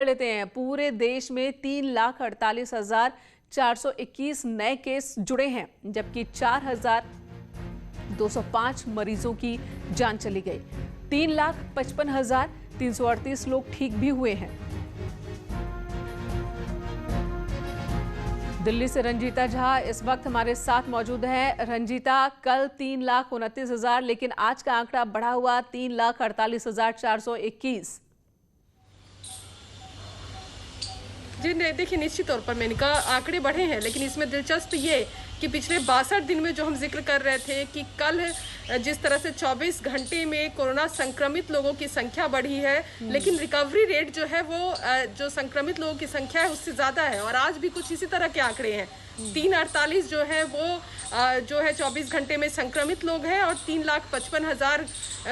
लेते हैं। पूरे देश में 3,48,421 नए केस जुड़े हैं, जबकि 4,205 मरीजों की जान चली गई। 3,55,338 लोग ठीक भी हुए हैं। दिल्ली से रंजीता झा इस वक्त हमारे साथ मौजूद हैं। रंजीता, कल 3,29,000, लेकिन आज का आंकड़ा बढ़ा हुआ 3,48,421। जी देखिए, निश्चित तौर पर मैंने कहा आंकड़े बढ़े हैं, लेकिन इसमें दिलचस्प ये कि पिछले 62 दिन में जो हम जिक्र कर रहे थे कि कल जिस तरह से 24 घंटे में कोरोना संक्रमित लोगों की संख्या बढ़ी है, लेकिन रिकवरी रेट जो है वो जो संक्रमित लोगों की संख्या है उससे ज़्यादा है। और आज भी कुछ इसी तरह के आंकड़े हैं। 3,48 जो है वो जो है 24 घंटे में संक्रमित लोग हैं, और 3,55,000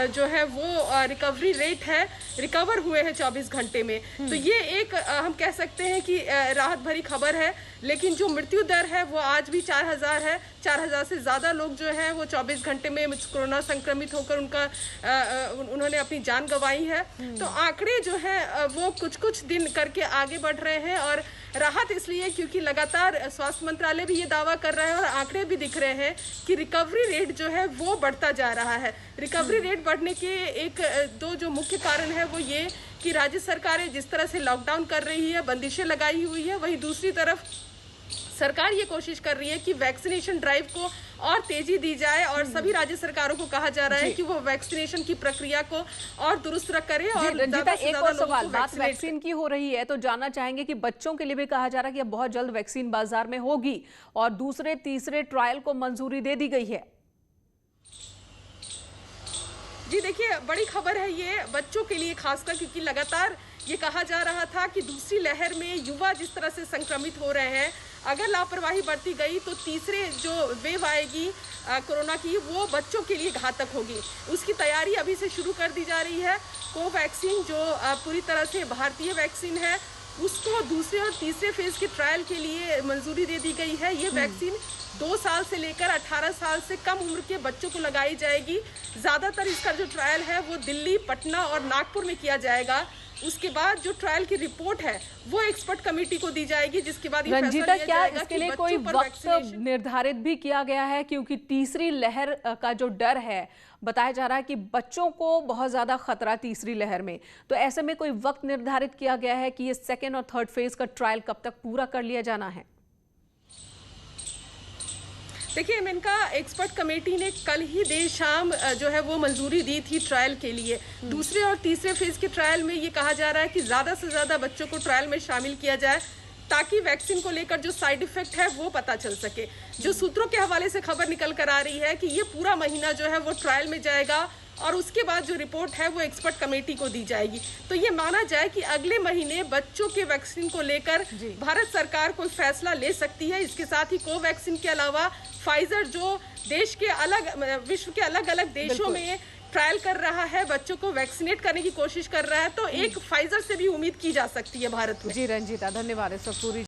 जो है वो रिकवरी रेट है, रिकवर हुए हैं 24 घंटे में। तो ये एक हम कह सकते हैं कि राहत भरी खबर है। लेकिन जो मृत्यु दर है वो आज भी 4,000 है। 4,000 से ज़्यादा लोग जो हैं वो 24 घंटे में कोरोना संक्रमित होकर उन्होंने अपनी जान गंवाई है। तो आंकड़े जो है वो कुछ दिन करके आगे बढ़ रहे हैं, और राहत इसलिए क्योंकि लगातार स्वास्थ्य मंत्रालय भी ये दावा कर रहा है और आंकड़े भी दिख रहे हैं कि रिकवरी रेट जो है वो बढ़ता जा रहा है। रिकवरी रेट बढ़ने के दो जो मुख्य कारण है वो ये कि राज्य सरकारें जिस तरह से लॉकडाउन कर रही है, बंदिशें लगाई हुई है, वहीं दूसरी तरफ सरकार ये कोशिश कर रही है कि वैक्सीनेशन ड्राइव को और तेजी दी जाए, और सभी राज्य सरकारों को कहा जा रहा है कि वो वैक्सीनेशन की प्रक्रिया को और दुरुस्त करें। और रंजीता, एक और सवाल, बात वैक्सीन की हो रही है तो जानना चाहेंगे कि बच्चों के लिए भी कहा जा रहा है कि अब बहुत जल्द वैक्सीन बाजार में होगी, और दूसरे तीसरे ट्रायल को मंजूरी दे दी गई है। जी देखिए, बड़ी खबर है ये बच्चों के लिए खासकर, क्योंकि लगातार ये कहा जा रहा था कि दूसरी लहर में युवा जिस तरह से संक्रमित हो रहे हैं, अगर लापरवाही बरती गई तो तीसरे जो वेव आएगी कोरोना की वो बच्चों के लिए घातक होगी। उसकी तैयारी अभी से शुरू कर दी जा रही है। कोवैक्सीन जो पूरी तरह से भारतीय वैक्सीन है, उसको दूसरे और तीसरे फेज के ट्रायल के लिए मंजूरी दे दी गई है। ये वैक्सीन 2 साल से लेकर 18 साल से कम उम्र के बच्चों को लगाई जाएगी। ज़्यादातर इसका जो ट्रायल है वो दिल्ली, पटना और नागपुर में किया जाएगा। उसके बाद जो ट्रायल की रिपोर्ट है वो एक्सपर्ट कमेटी को दी जाएगी, जिसके बाद ये फैसला लिया जाएगा इसके लिए कोई वक्त निर्धारित भी किया गया है? क्योंकि तीसरी लहर का जो डर है, बताया जा रहा है कि बच्चों को बहुत ज्यादा खतरा तीसरी लहर में, तो ऐसे में कोई वक्त निर्धारित किया गया है कि ये सेकेंड और थर्ड फेज का ट्रायल कब तक पूरा कर लिया जाना है? देखिए, इनका एक्सपर्ट कमेटी ने कल ही देर शाम जो है वो मंजूरी दी थी ट्रायल के लिए। दूसरे और तीसरे फेज के ट्रायल में ये कहा जा रहा है कि ज़्यादा से ज़्यादा बच्चों को ट्रायल में शामिल किया जाए, ताकि वैक्सीन को लेकर जो साइड इफेक्ट है वो पता चल सके। जो सूत्रों के हवाले से खबर निकल कर आ रही है कि ये पूरा महीना जो है वो ट्रायल में जाएगा, और उसके बाद जो रिपोर्ट है वो एक्सपर्ट कमेटी को दी जाएगी। तो ये माना जाए कि अगले महीने बच्चों के वैक्सीन को लेकर भारत सरकार कोई फैसला ले सकती है। इसके साथ ही कोवैक्सीन के अलावा फाइजर जो देश के विश्व के अलग अलग देशों में ट्रायल कर रहा है, बच्चों को वैक्सीनेट करने की कोशिश कर रहा है, तो एक फाइजर से भी उम्मीद की जा सकती है भारत में। जी रंजीता, धन्यवाद इस पूरी